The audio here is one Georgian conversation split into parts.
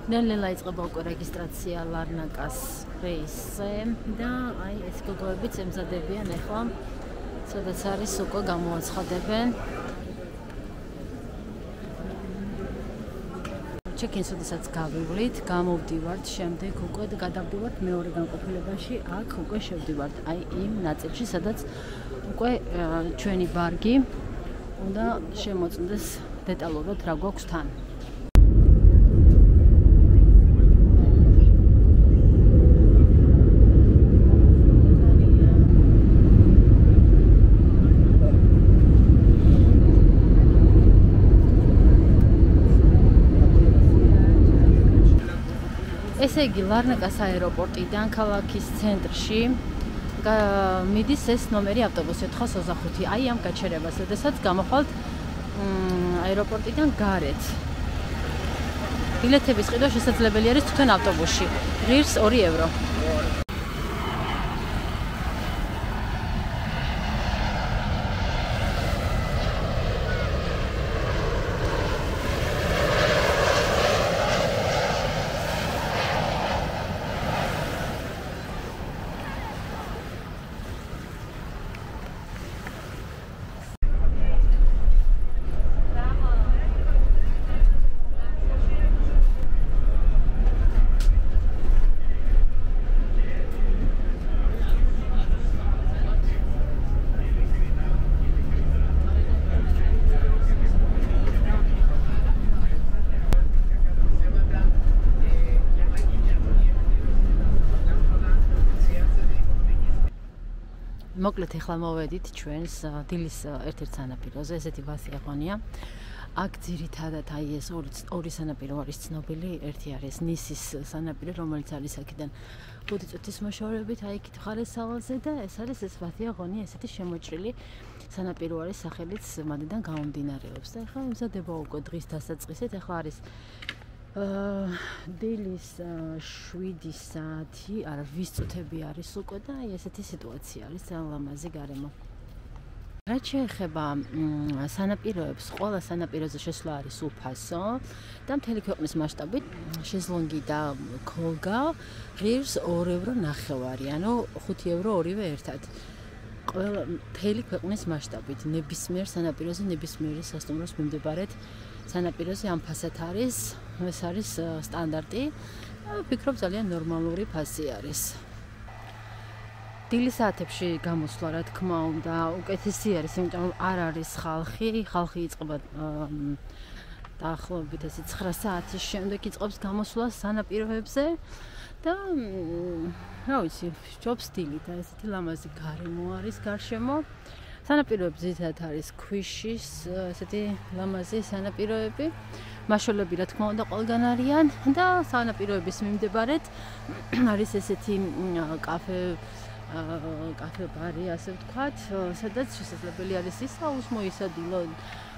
ნელ-ნელა იწყება უკვე რეგისტრაცია ლარნაკას რეისზე და აი ეს გოგოებიც ემზადებიან ახლა, სადაც არის უკვე გამოაცხადებენ. ჩეკინს ოდესაც გავივლით, გამოვდივართ, შემდეგ უკვე გადავდივართ მეორე განყოფილებაში, აქ უკვე შევდივართ აი იმ ნაწილში, სადაც უკვე ჩვენი ბარგი უნდა შემოწმდეს დეტალურად რა გვაქვს თან. ესე იგი, ლარნაკას აეროპორტიდან ქალაქის ცენტრში მიდის ეს ნომერი ავტობუსი 425. აი ამ გაჩერებას, როდესაც გამოხვალთ აეროპორტიდან გარეთ. ბილეთების ყიდვა შესაძლებელი არის თვითონ ავტობუსში. ღირს 2 ევრო. მოკლედ ახლა მოვედით ჩვენს დილის ერთ-ერთ სანაპიროზე, ესეთი ვასი აღონია. აქ ძირითადად აი ეს ორი სანაპირო არის ცნობილი, ერთი არის ნისის სანაპირო, რომელიც არის აქედან 5 წუთის მოშორებით, აი იქით მხარეს სავალზე და ეს არის ეს ვასი აღონია, ესეთი შემოჭრილი სანაპირო არის, სახელიც მანდიდან გამომდინარეობს და ახლა მზადება უკვე დღის დასაწყისით, ახლა არის დილის 7 საათი, არა 20 წუთები არის უკვე და აი ესეთი სიტუაცია არის, ძალიან ლამაზი გარემო. რაც შეეხება სანაპიროებს, ყველა სანაპიროზე შესვლა არის უფასო და მთელი ქვეყნის მასშტაბით შეზლონგი და ქოლგა ღირს 2 ევრო ნახევარი, ანუ 5 ევრო ორივე ერთად. ყველა მთელი ქვეყნის მასშტაბით ნებისმიერ სანაპიროზე, ნებისმიერი სასტუმროს მიმდებარედ სანაპიროზე ამ ფასად არის, ეს არის სტანდარტი. ვფიქრობ ძალიან ნორმალური ფასი არის. დილის საათებში გამოსვლა, რა თქმა უნდა, უკეთესი არის, იმიტომ რომ არ არის ხალხი იწყება დაახლოებით ესე 9 საათის შემდეგ იწყებს გამოსვლა სანაპიროებზე და რა ვიცი, ჯობს სტილი და ესეთი ლამაზი გარემო არის გარშემო. სანაპიროები ძირითადად არის ქვიშის, ესეთი ლამაზი სანაპიროები. მაშველები რა თქმა უნდა ყველგან არიან და სანაპიროების მიმდებარედ არის ესეთი კაფე ბარი, ასე ვთქვათ, სადაც შესაძლებელი არის ისაუსმო, ისადილო,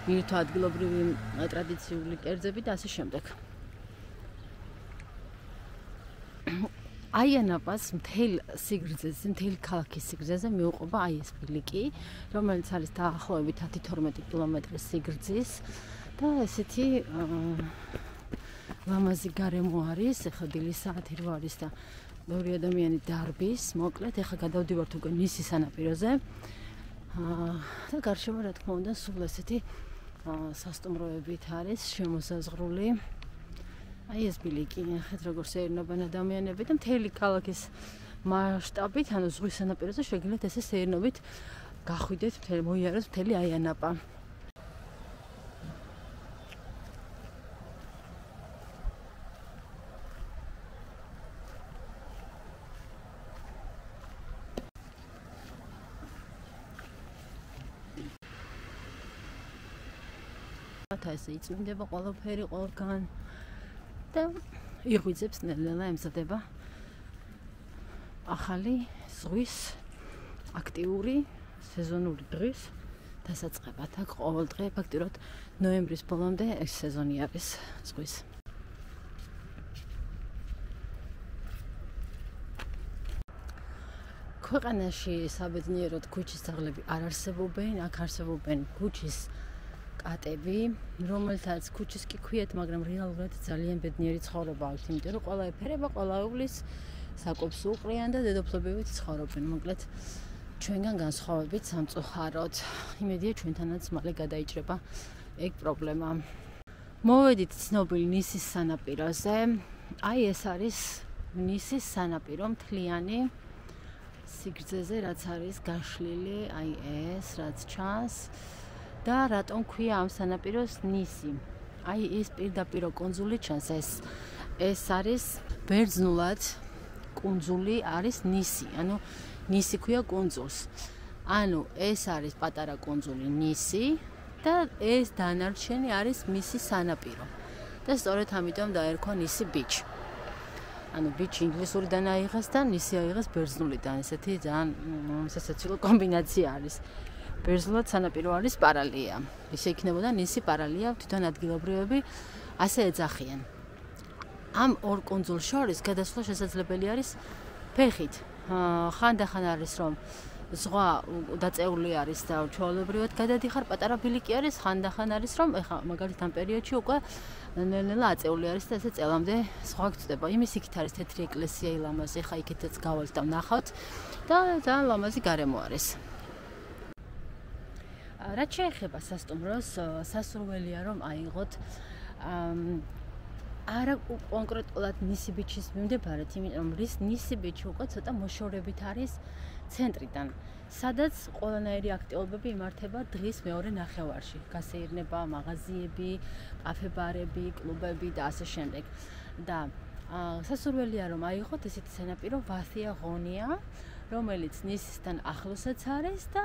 მირთვა ადგილობრივი ტრადიციული კერძები და ასე შემდეგ. აიანაპას მთელ სიგრძეზე, მთელი ქალაქის სიგრძეზე მიუყვება აი ეს ბილიკი, რომელიც არის დაახლოებით 10-12 კილომეტრის სიგრძის და ესეთი ლამაზი გარემო არის, ახლა დილის საათი რო არის და ბევრი ადამიანი დარბის, მოკლედ ახლა გადავდივართ უკვე ნისის სანაპიროზე და გარშემო რა თქმა უნდა სულ ესეთი სასტუმროებით არის შემოსაზღვრული. აი ეს ბილიკი, ნახეთ როგორ სეირნობენ ადამიანები და მთელი ქალაქის მასშტაბით, ანუ ზღვის სანაპიროზე შეგიძლიათ ესე სეირნობით გახვიდეთ, მოიაროს მთელი აიანაპა. ესე იწმინდება ყველაფერი ყველგან და იღვიძებს ნელ-ნელა ემზადება ახალი ზღვის აქტიური სეზონური დღის დასაწყებად. აქ ყოველ დღე ფაქტიურად ნოემბრის ბოლომდე ეს სეზონი არის ზღვის. ქვეყანაში საბედნიეროდ ქუჩის ძაღლები არ არსებობენ, აქ არსებობენ ქუჩის კატები, რომელთაც ქუჩის კი ქვიათ, მაგრამ რეალურად ძალიან ბედნიერი ცხოვრება აქვს, იმიტომ რომ ყველა ეფერება, ყველა უვლის, საკვებს უყრიან და დედოფლებივით ცხოვრობენ. მოკლედ ჩვენგან განსხვავებით სამწუხაროდ. იმედია ჩვენთანაც მალე გადაიჭრება ეგ პრობლემა. მოვედით ცნობილ ნისის სანაპიროზე. აი ეს არის ნისის სანაპირო მთლიანი სიგრძეზე, რაც არის გაშლილი, აი ეს რაც ჩანს. და რატომ ქვია ამ სანაპიროს ნისი? აი ეს პირდაპირ კუნძული ჩანს, ეს არის ბერძნულად კუნძული არის ნისი. ანუ ნისი ქვია კუნძულს. ანუ ეს არის პატარა კუნძული ნისი და ეს დანარჩენი არის მისი სანაპირო. და სწორედ ამიტომ დაერქვა ნისი ბიჩ. ანუ ბიჩი ინგლისურიდან აიღეს და ნისი აიღეს ბერძნულიდან. ესეთი ძალიან სასაცილო კომბინაცია არის. ბერძნულად სანაპირო არის პარალია. ისე იქნებოდა ნისი პარალია, თვითონ ადგილობრივები ასე ეძახიან. ამ ორ კუნძულს შორის გადასვლა შესაძლებელი არის ფეხით. ხანდახან არის რომ ზღვა დაწეული არის და ჩვეულებრივად გადადიხარ, პატარა ბილიკი არის, ხანდახან არის რომ ეხა მაგალითად ამ პერიოდში უკვე ნელ-ნელა აწეული არის და ესე წელამდე ზღვა გწდება. იმის იქით არის თეთრი ეკლესია ილამაზი, ხა იქითაც გავალთ და ვნახავთ და ძალიან ლამაზი გარემო არის. რაც შეეხება სასტუმროს, სასურველია რომ აიღოთ არა კონკრეტულად ნისი ბიჩის მიმდებარედ, იმიტომ რომ ნისი ბიჩი უკვე ცოტა მოშორებით არის ცენტრიდან, სადაც ყველანაირი აქტივობები იმართება დღის მეორე ნახევარში. გასეირნება, მაღაზიები, კაფე-ბარები, კლუბები და ასე შემდეგ. და სასურველია რომ აიღოთ ესეთი სანაპირო ვასია ღონია, რომელიც ნისისთან ახლოსაც არის და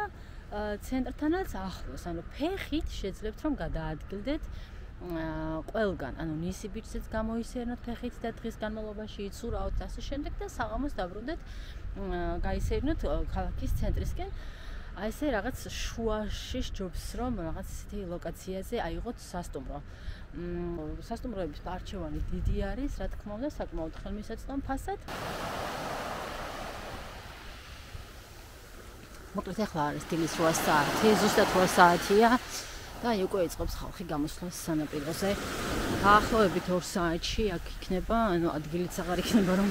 ცენტრთანაც ახლოს. ანუ ფეხით შეძლებთ რომ გადაადგილდეთ ყველგან, ანუ ნისი ბიჩზეც გამოისეირნოთ ფეხით და დღის განმავლობაში იცურავთ და ასე შემდეგ და საღამოს დაბრუნდეთ, გაისეირნოთ ქალაქის ცენტრისკენ. აი ესე რაღაც შუაში ჯობს რომ რაღაც ისეთი ლოკაციაზე აიღოთ სასტუმრო. სასტუმროების არჩევანი დიდი არის, რა თქმა უნდა, საკმაოდ ხელმისაწვდომ ფასად. მოკლედ ახლა არის დილის 8 საათი, ზუსტად 8 საათია და უკვე იწყებს ხალხი გამოსვლას სანაპიროზე. დაახლოებით 2 საათში აქ იქნება, ანუ ადგილიც აღარ იქნება რომ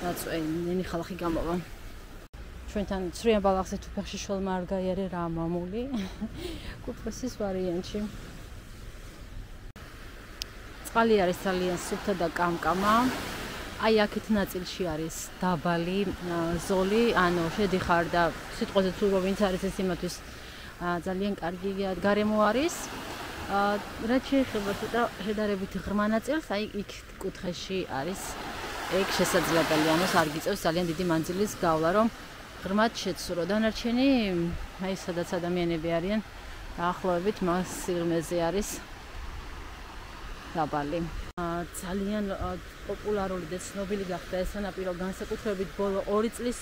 დაწვენი ხალხი გამოვა. ჩვენთან ცრიან ბალახზე თუ ფეხში შველმა არ გაიარე რა მამული. კუპროსის ვარიანტში. წყალი არის ძალიან სუფთა და კამკამა. აი აქეთ ნაწილში არის დაბალი ზოლი, ანუ შედიხარ და სიტყვაზე თუ ვინც არის ეს იმათვის ძალიან კარგი გარემო არის. რაც შეეხება ცოტა შედარებით ღრმა ნაწილს, აი იქ კუთხეში არის ეგ შესაძლებელი, ამას არ გიწევს ძალიან დიდი მანძილის გავლა, რომ ღრმად შეცურო. დანარჩენი აი სადაც ადამიანები არიან, დაახლოებით მას სიღრმეზე არის დაბალი. ძალიან პოპულარული და ცნობილი გახდა ეს სანაპირო განსაკუთრებით ბოლო 2 წლის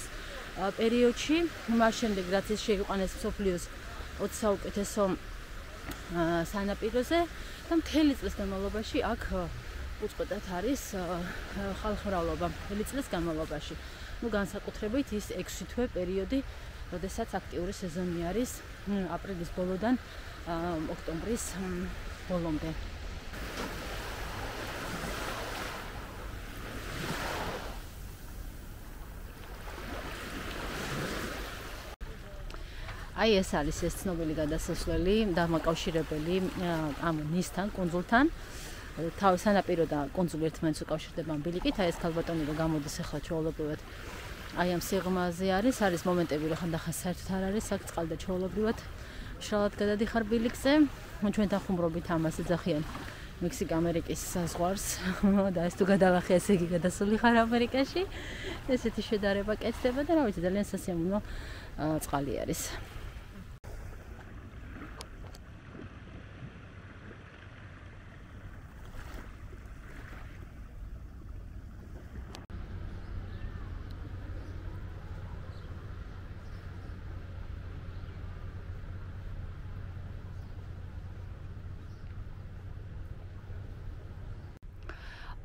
პერიოდში, მას შემდეგ რაც ის შეიყვანეს მსოფლიოს 20 საუკეთესო სანაპიროზე და მთელი წლის განმავლობაში აქ უწყვეტად არის ხალხმრავლობა მთელი წლის განმავლობაში. ნუ განსაკუთრებით ის 6 თვე პერიოდი, როდესაც აქტიური სეზონი არის აპრილის ბოლოდან ოქტომბრის ბოლომდე. აი ეს არის ეს ცნობილი გადასასვლელი დამაკავშირებელი ამ ნისთან, კუნძულთან. თავის სანაპირო და კუნძული ერთმანეთს უკავშირდება ბილიკით. აი ეს ქალბატონი რომ გამოდის ახლა ჩვეულებრივად აი ამ სიღრმაზე არის მომენტები რომ ხანდახან საერთოდ არ არის აქ წყალი და ჩვეულებრივად შრალად გადადიხარ ბილიკზე. ჩვენთან ხუმრობით ამას ეძახიან მექსიკა-ამერიკის საზღვარს და ეს თუ გადალახე ესე იგი გადასული ხარ ამერიკაში. ესეთი შედარება კეთდება და რა ვიცი ძალიან სასიამოვნო წყალი არის.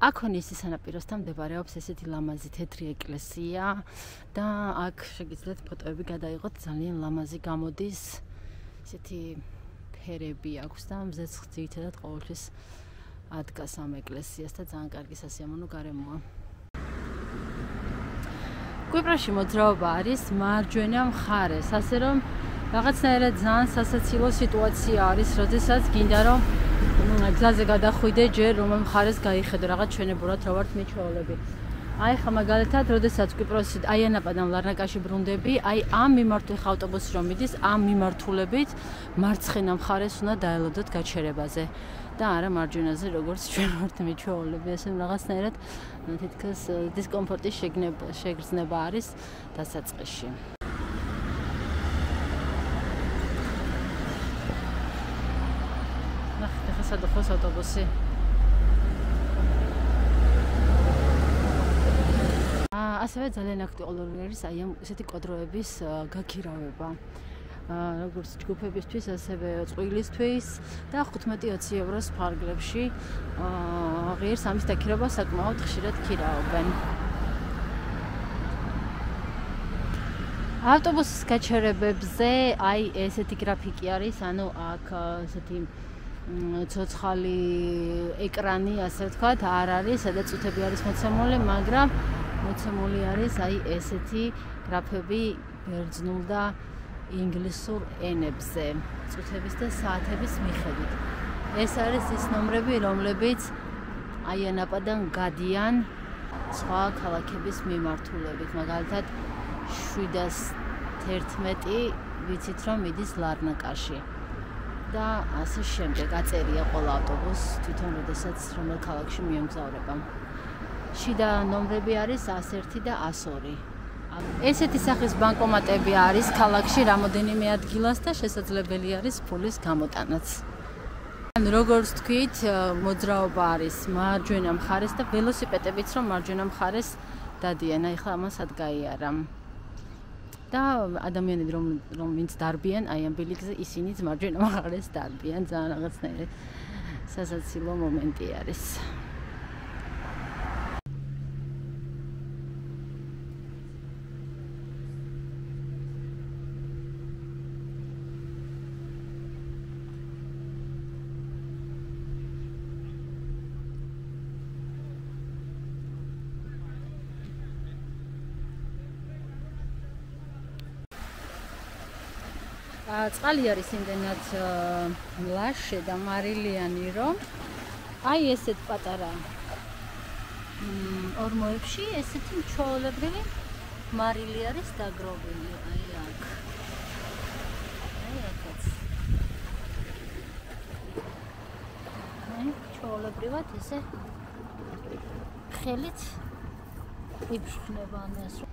აქონის სანაპიროსთან მდებარეობს ესეთი ლამაზი თეთრი ეკლესია და აქ შეგიძლიათ ფოტოები გადაიღოთ ძალიან ლამაზი გამოდის ესეთი ფერები აქვს და მზეც ძირითადად ყოველთვის ადგას ამ ეკლესიას და ძალიან კარგი სასიამოვნო გარემოა. კვიპროსში მოძრაობა არის მარჯვენა მხარეს, ასე რომ რაღაცნაირად ძალიან სასაცილო სიტუაცია არის, როდესაც გინდა რომ გზაზე გადახვიდე, ჯერ რომელ მხარეს გაიხედო, რაღაც ჩვენებურად რა ვართ მე ჩვეულები. აი ხა მაგალითად, როდესაც კვიპროსში აიანაპადან ლარნაკაში ბრუნდები, აი ამ მიმართულებით ავტობუსი რომ მიდის, ამ მიმართულებით მარცხენა მხარეს უნდა დაელოდოთ გაჩერებაზე. და არა მარჯვენაზე, როგორც ჩვენ ვართ მე ჩვეულები, ესე რაღაცნაირად თითქოს დისკომფორტის შეგრძნება არის დასაწყისში. ნახეთ, ახლა სადღაც ავტობუსი. ასევე ძალიან აქტუალური არის აი ამ ესეთი კვადროების გაქირავება. როგორც ჯგუფებისთვის, ასევე წყვილისთვის და 15-20 ევროს ფარგლებში ღირს ამის დაქირავება საკმაოდ ხშირად ქირავენ. ავტობუსის გაჩერებებზე აი ესეთი გრაფიკი არის, ანუ აქ ესეთი ცოცხალი ეკრანი, ასე ვთქვათ, არ არის, სადაც წუთები არის მოცემული, მაგრამ მოცემული არის აი ესეთი გრაფები ბერძნულ და ინგლისურ ენებზე, წუთების და საათების მიხედვით. ეს არის ის ნომრები, რომლებიც აიანაპადან გადიან სხვა ქალაქების მიმართულებით, მაგალითად 711 ვიცით რომ მიდის ლარნაკაში. და ასე შემდეგ აწერია ყველა ავტობუსს თვითონ როდესაც რომელ ქალაქში მიემგზავრება. შიდა ნომრები არის 101 და 102. ესეთი სახის ბანკომატები არის ქალაქში რამოდენიმე ადგილას და შესაძლებელი არის ფულის გამოტანაც. ან როგორც თქვით, მოძრაობა არის მარჯვენა მხარეს და ველოსიპედებიც რომ მარჯვენა მხარეს დადიან. აი ხლა ამასაც გაიარა. და ადამიანები რომ ვინც დარბიან აი ამ ბილიკზე, ისინიც მარჯვენა მხარეს დარბიან. ძალიან რაღაცნაირი სასაცილო მომენტი არის. წყალი არის იმდენად ლაშე და მარილიანი, რომ აი ესეთ პატარა ორმოებში ესეთი მჩვეულებრივი მარილი არის დაგროვილი, აი აქ. აი აქაც. აი მჩვეულებრივად ესე ხელით იფშქნება ამას.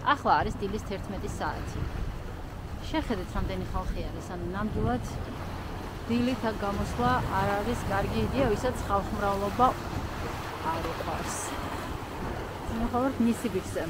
ახლა არის დილის 11 საათი. შეხედეთ, რამდენი ხალხი არის, ანუ ნამდვილად დილით აქ გამოსვლა არ არის კარგი იდეა, ვისაც ხალხმრავლობა არ უყვარს. მიუხედავად ნისიბირზე.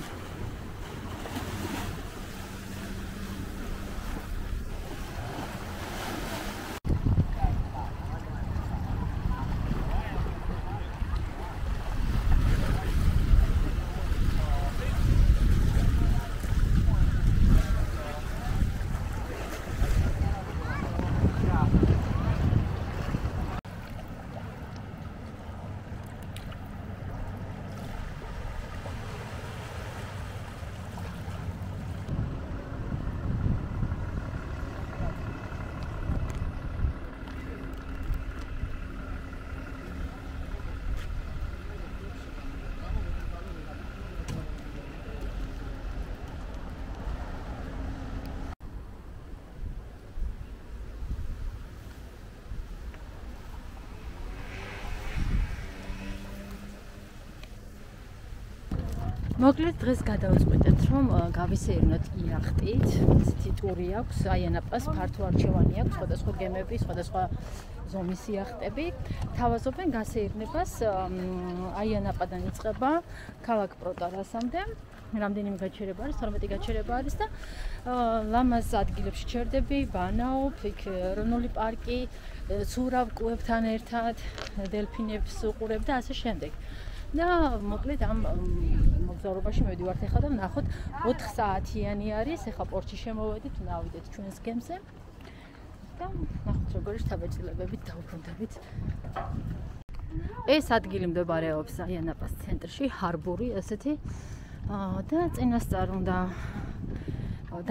მოკლედ დღეს გადავწყვიტეთ რომ გავისეირნოთ იახტით, ესეთი ტური აქვს, აიანაპას ფართო არჩევანი აქვს, სხვადასხვა გემები, სხვადასხვა ზომის იახტები. თავაზობენ გასეირნებას აიანაპადან იწყება ქალაქ პროტარასამდე. რამდენიმე გაჩერება არის, 12 გაჩერება არის და ლამაზ ადგილებში ჩერდები, ბანაობ, იქ ეროვნული პარკი, ცურავ კუებთან ერთად, დელფინებს უყურებ და ასე შემდეგ. და მოკლედ ამ მოგზაურობაში მივდივართ ახლა და ვნახოთ 4 საათიანი არის, ახლა პორტში შემოვედით, ნავიდეთ ჩვენს გემზე და ნახოთ როგორი შთაბეჭდილებებით დავბრუნდებით. ეს ადგილი მდებარეობს აიანაპას ცენტრში, ჰარბური ესეთი და წინასწარ უნდა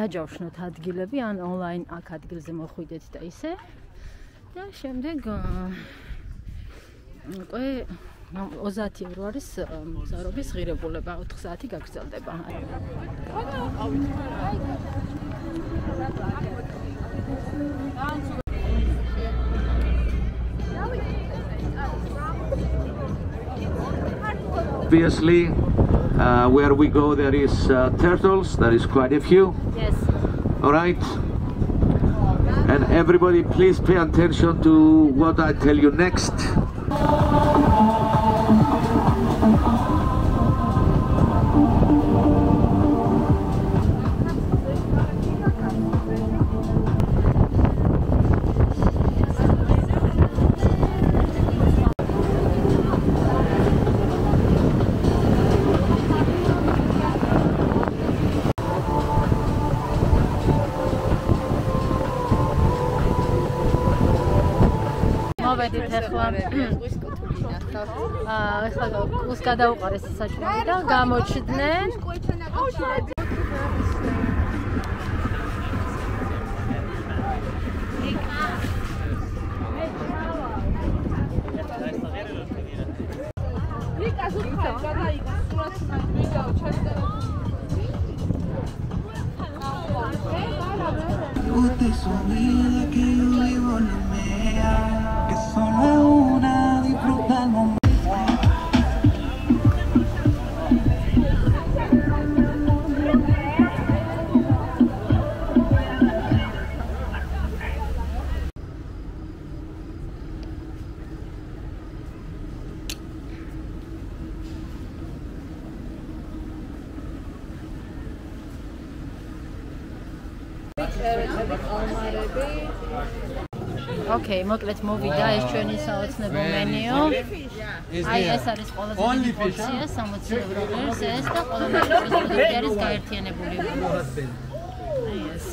დაჯავშნოთ ადგილები, ან ონლაინ აქ ადგილზე მოხვიდეთ და ისე და შემდეგ უკვე 30 евро არის მოგზაურობის ღირებულება, 4 საათი გაგრძელდება. Obviously, where we go there is turtles, there is quite a few. Yes. All right. And everybody please pay attention to what I tell you next. მოვედით ახლა კუს გადაუყარეს საჭმელი და გამოჩდნენ Okay, მოკლედ მოვიდა ეს ჩვენი საოცნებო მენიუ. აი ეს არის ყველაზე დიდი პორცია, 60 ევროზე ეს და ყველაფერი არის გაერთიანებული. აი ეს.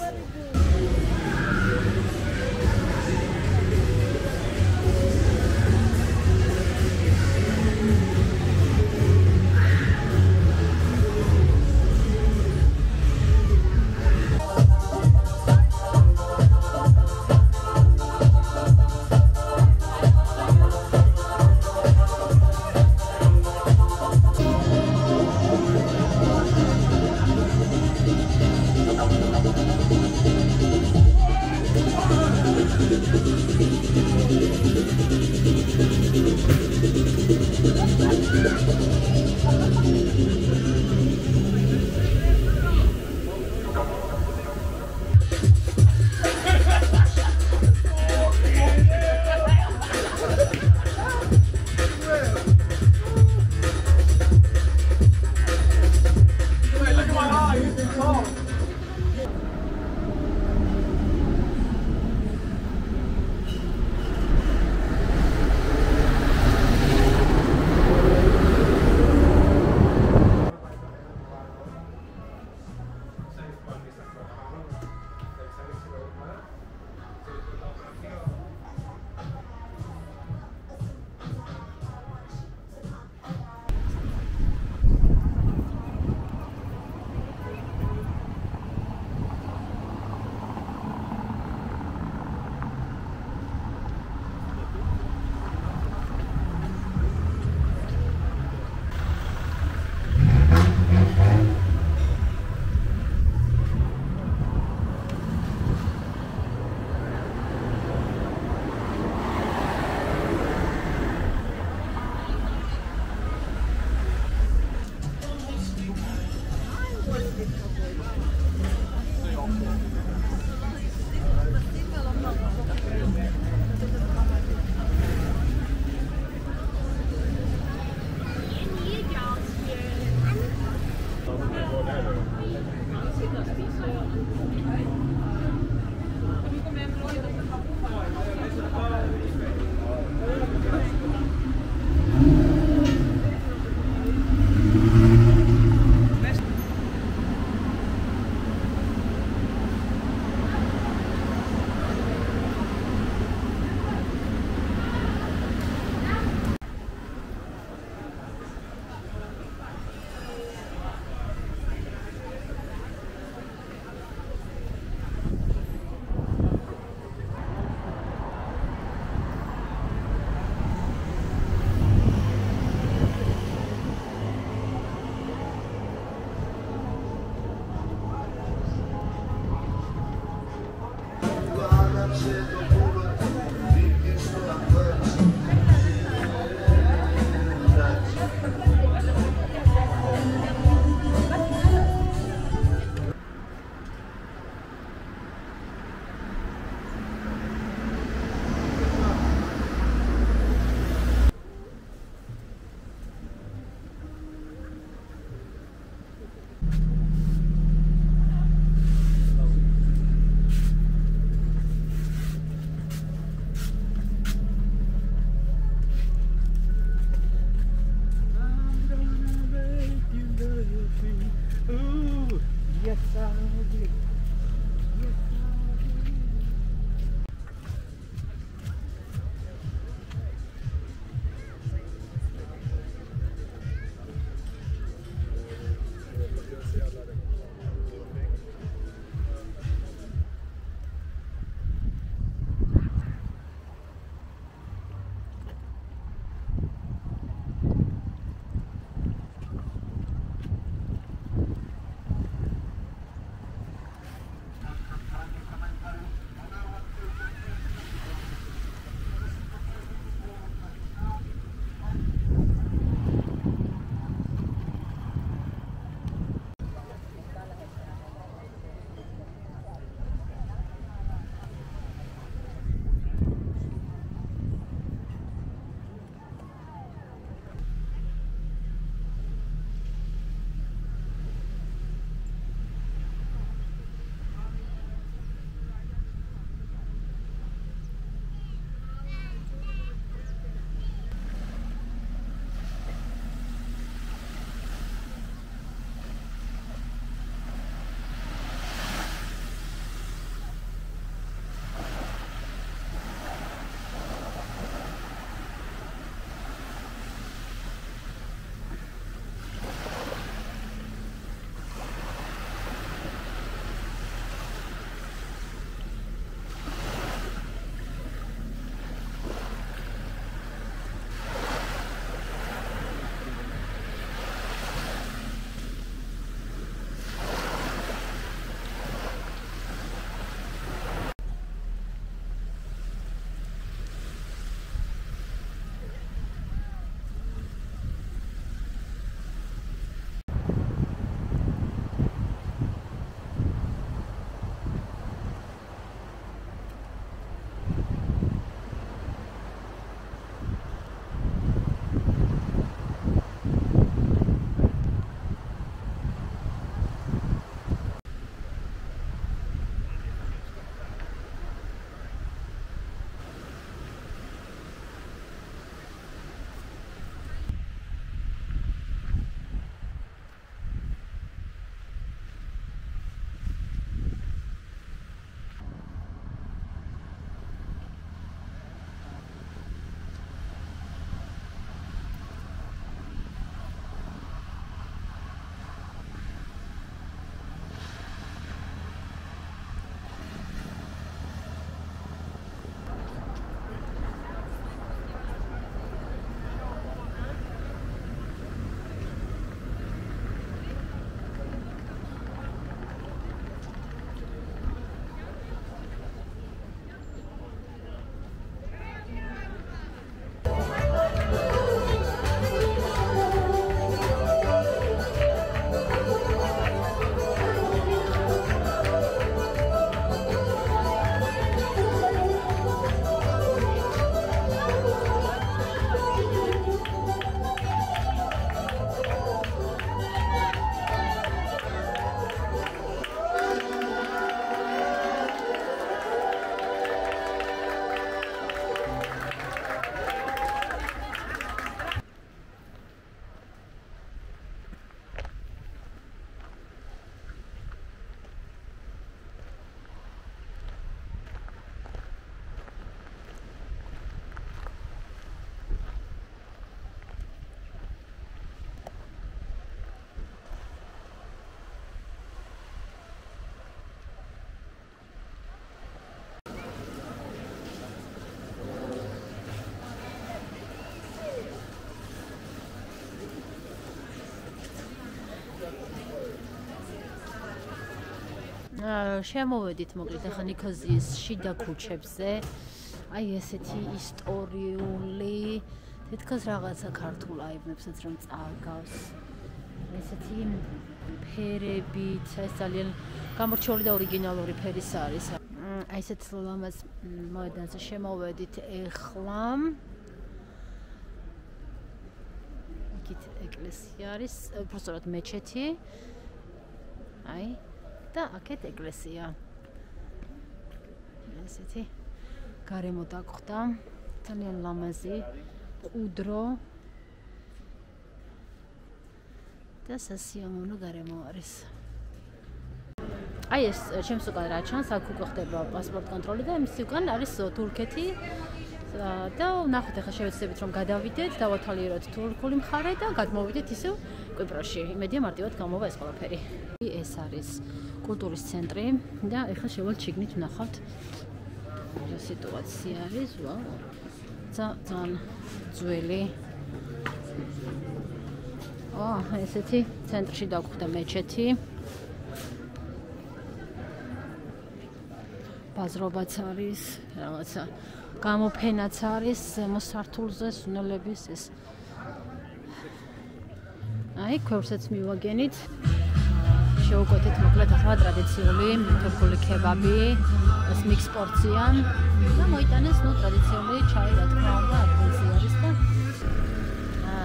შემოვედით მოკლედ ახლა ნიქოზიის შიდა ქუჩებზე. აი ესეთი ისტორიული თითქოს რაღაცა ქართულ აიბნებსაც რომ წააგავს. ესეთი ფერებით, ეს ძალიან გამორჩეული და ორიგინალური ფერის არის. აი ესეთ ლამაზ მოედანზე შემოვედით ეხლა. იქით ეკლესია არის, უბრალოდ მეჩეთი. აი და აქეთ ეკლესია. ესეთი გარემო დაგხვდა, ძალიან ლამაზი, ყუდრო და სასიამოვნო გარემო არის. აი ეს ჩემს უკან რა ჩანს, აქ უკვე ხდება პასპორტ კონტროლი და მის უკან არის თურქეთი და ნახოთ ახლა შევეცდებით რომ გადავიდეთ, დავათვალიეროთ თურქული მხარე და გადმოვიდეთ ისევ კვიპროსში. იმედია მარტივად გამოვა ეს ყველაფერი. ეს არის კულტურის ცენტრი და ახლა შევალთ შიგნით ვნახავთ რა სიტუაცია არის. ვაუ. ძალიან ძველი. ესეთი ცენტრში დაგხვდა მეჩეთი. ბაზრობაც არის, რაღაცა გამოფენაც არის მოსართულზე სუნელების ეს. აი, ქვევსაც მივაგენით. შევუკვეთით მოკლედ ახლა ტრადიციული თურქული ქებაბი, ეს მიქსს პორცია და მოიტანეს ტრადიციული ჩაი, რა თქმა უნდა, ადგილზე არის და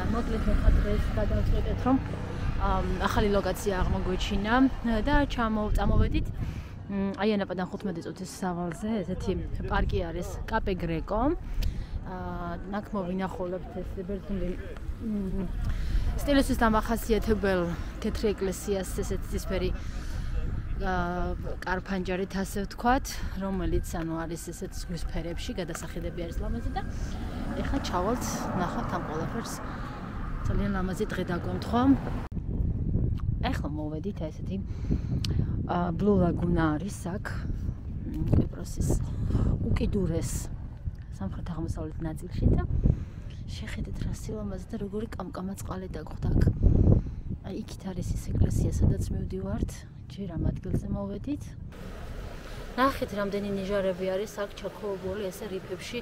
მოკლედ ახლა დღეს გადავწყვეტეთ რომ ახალი ლოკაცია აღმოგვეჩინა და წამოვედით აი ანაპადან 15 წუთის სავალზე ესეთი პარკი არის კაპე გრეკო. აქ მოვინახულებთ ეს ბერძნული სტილისთვის დამახასიათებელ თეთრი ეკლესიას, ესეთი ცისფერი კარფანჯარით ასე ვთქვათ, რომელიც არის ესეთ ზღვის ფერებში, გადასახადები არის ლამაზი და ეხლა ჩავალთ, ნახავთ ამ ყველაფერს. ძალიან ლამაზი დღე დაგვემთხვა. ეხლა მოვედით ესეთი ბლუ ლაგუნა არის აქ კვიპროსის უკიდურეს სამხრეთ-აღმოსავლეთ ნაწილში და შეხედეთ რა სილამაზე და როგორი კამკამა წყალი დაგხვდა აქ. აი იქით არის ეს ეკლესია, სადაც მივდივართ. ჯერ ამ ადგილზე მოვედით. ნახეთ რამდენი ნიჟარები არის აქ ჩაქოვებული ესე რიფებში.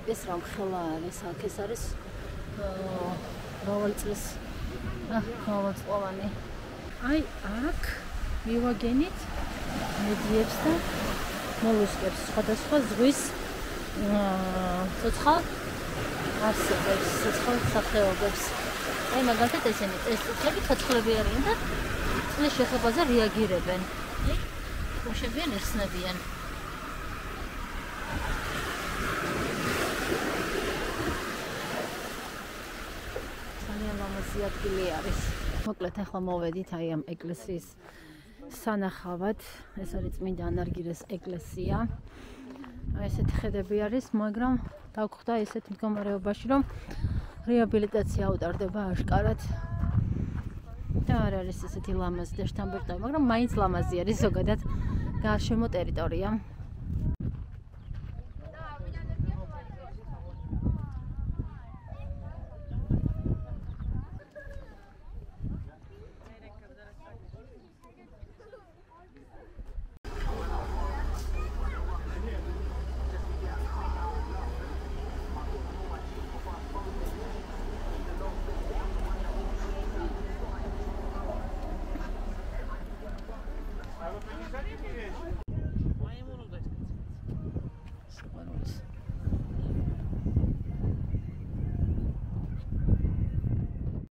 ეს რა მხელა არის აქ, ეს არის მრავალი წლის მრავალწლოვანი. აი აქ მივაგენით მედიებს და მოლუსკებს, სხვადასხვა ზღვის ცოცხალ არსებებს, ცოცხალ სახეობებს. აი მაგალითად ესენი წესწრები ცოცხლები არიან და წყლის შეხებაზე რეაგირებენ. აი უშვებიან, იხსნებიან. ძალიან ლამაზი ადგილი არის. მოკლედ ახლა მოვედით აი ამ ეკლესიის სანახავად. ეს არის წმინდა ანარგირეს ეკლესია. აი ესეთი ხედები არის, მაგრამ დაგხვდა ესეთ მდგომარეობაში, რომ რეაბილიტაცია აუტარდება აშკარად. და არ არის ესეთი ლამაზი და შთამბეჭდავი, მაგრამ მაინც ლამაზი არის ზოგადად გარშემო ტერიტორია.